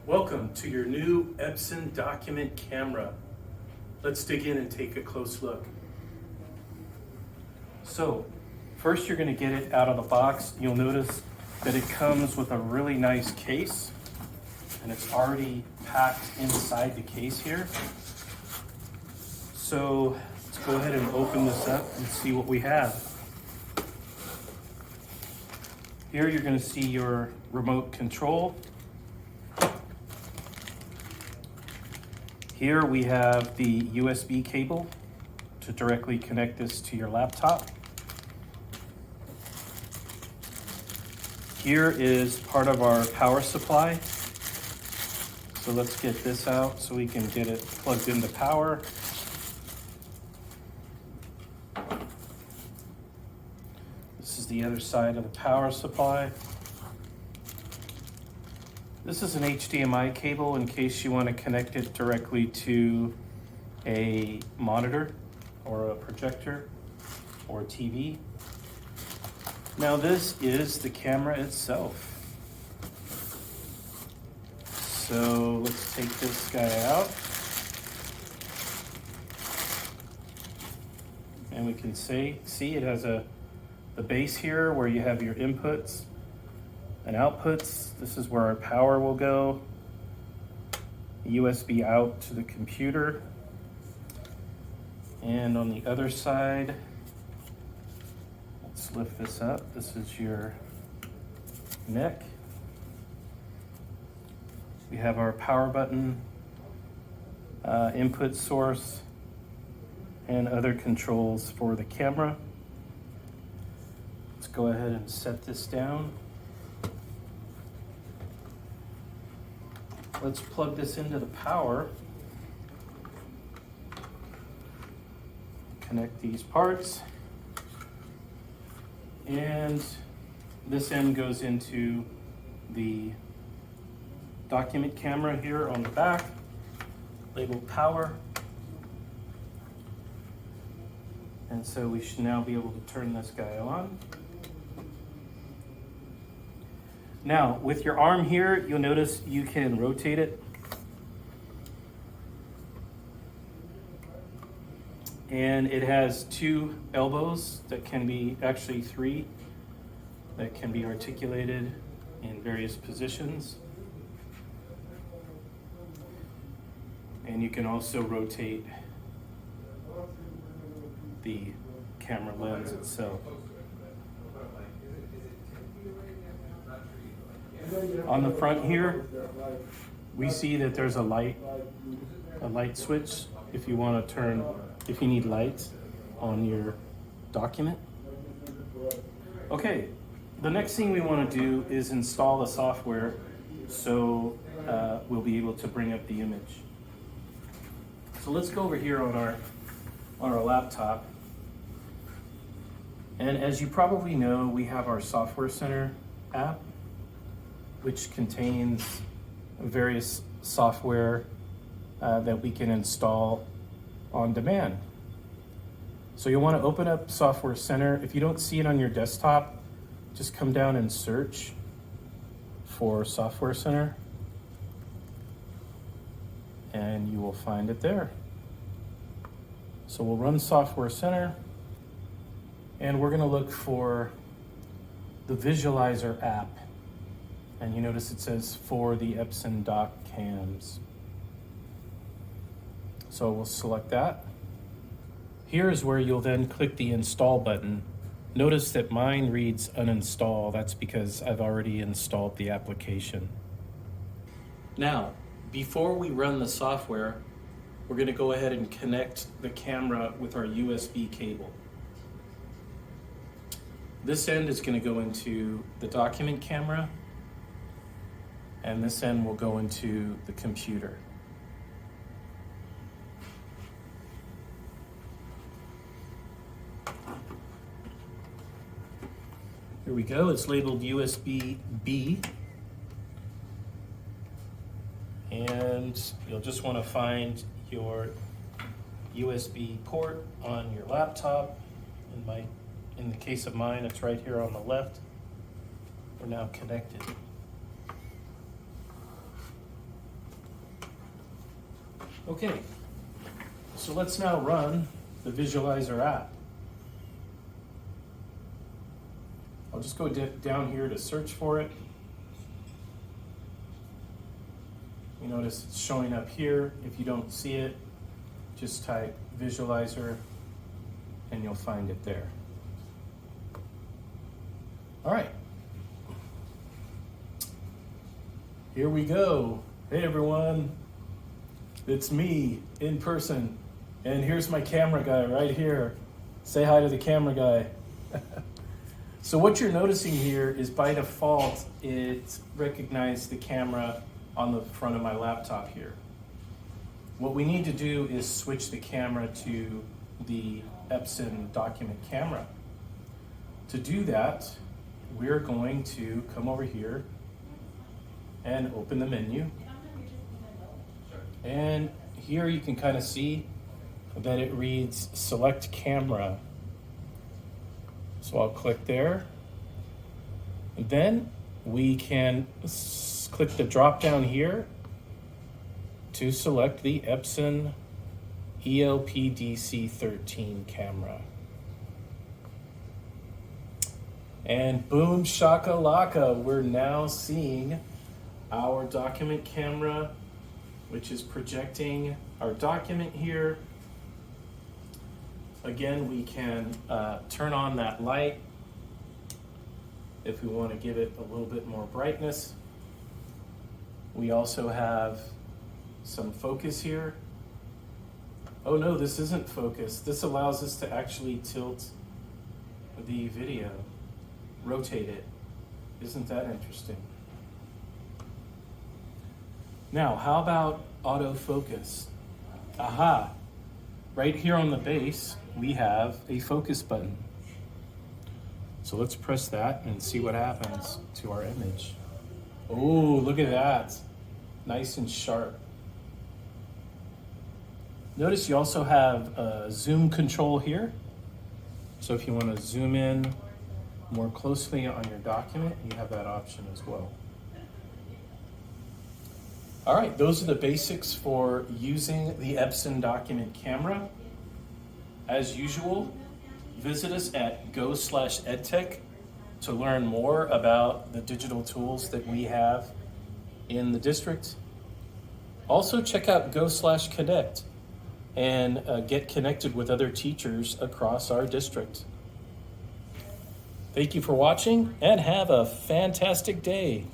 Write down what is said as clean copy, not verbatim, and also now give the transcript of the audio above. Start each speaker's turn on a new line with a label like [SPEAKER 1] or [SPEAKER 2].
[SPEAKER 1] Welcome to your new Epson document camera. Let's dig in and take a close look. So, first you're going to get it out of the box. You'll notice that it comes with a really nice case, and it's already packed inside the case here. So, let's go ahead and open this up and see what we have. Here you're going to see your remote control. Here we have the USB cable to directly connect this to your laptop. Here is part of our power supply. So let's get this out so we can get it plugged into power. This is the other side of the power supply. This is an HDMI cable in case you want to connect it directly to a monitor or a projector or a TV. Now this is the camera itself. So let's take this guy out. And we can see it has the base here where you have your inputs and outputs. This is where our power will go. USB out to the computer. And on the other side, let's lift this up. This is your neck. We have our power button, input source, and other controls for the camera. Let's go ahead and set this down. Let's plug this into the power. Connect these parts. And this end goes into the document camera here on the back, labeled power. And so we should now be able to turn this guy on. Now, with your arm here, you'll notice you can rotate it. And it has two elbows that can be, actually three, that can be articulated in various positions. And you can also rotate the camera lens itself. On the front here, we see that there's a light switch if you want to turn, if you need lights on your document. Okay, the next thing we want to do is install the software so we'll be able to bring up the image. So let's go over here on our laptop. And as you probably know, we have our Software Center app, which contains various software that we can install on demand. So you'll want to open up Software Center. If you don't see it on your desktop, just come down and search for Software Center, and you will find it there. So we'll run Software Center, and we're going to look for the Visualizer app. And you notice it says for the Epson doc cams. So we'll select that. Here's where you'll then click the install button. Notice that mine reads uninstall. That's because I've already installed the application. Now, before we run the software, we're going to go ahead and connect the camera with our USB cable. This end is going to go into the document camera, and this end will go into the computer. Here we go, it's labeled USB-B. And you'll just want to find your USB port on your laptop. In the case of mine, it's right here on the left. We're now connected. Okay, so let's now run the Visualizer app. I'll just go down here to search for it. You notice it's showing up here. If you don't see it, just type Visualizer and you'll find it there. All right. Here we go. Hey everyone, it's me in person. And here's my camera guy right here. Say hi to the camera guy. So what you're noticing here is by default, it recognized the camera on the front of my laptop here. What we need to do is switch the camera to the Epson document camera. To do that, we're going to come over here and open the menu. And here you can kind of see that it reads select camera. So I'll click there. And then we can click the drop down here to select the Epson ELPDC13 camera. And boom shakalaka, we're now seeing our document camera, which is projecting our document here. Again, we can turn on that light if we want to give it a little bit more brightness. We also have some focus here. Oh no, this isn't focus. This allows us to actually tilt the video, rotate it. Isn't that interesting? Now, how about autofocus? Aha! Right here on the base, we have a focus button. So let's press that and see what happens to our image. Oh, look at that. Nice and sharp. Notice you also have a zoom control here. So if you want to zoom in more closely on your document, you have that option as well. All right, those are the basics for using the Epson document camera. As usual, visit us at go/edtech to learn more about the digital tools that we have in the district. Also check out go/connect and get connected with other teachers across our district. Thank you for watching and have a fantastic day.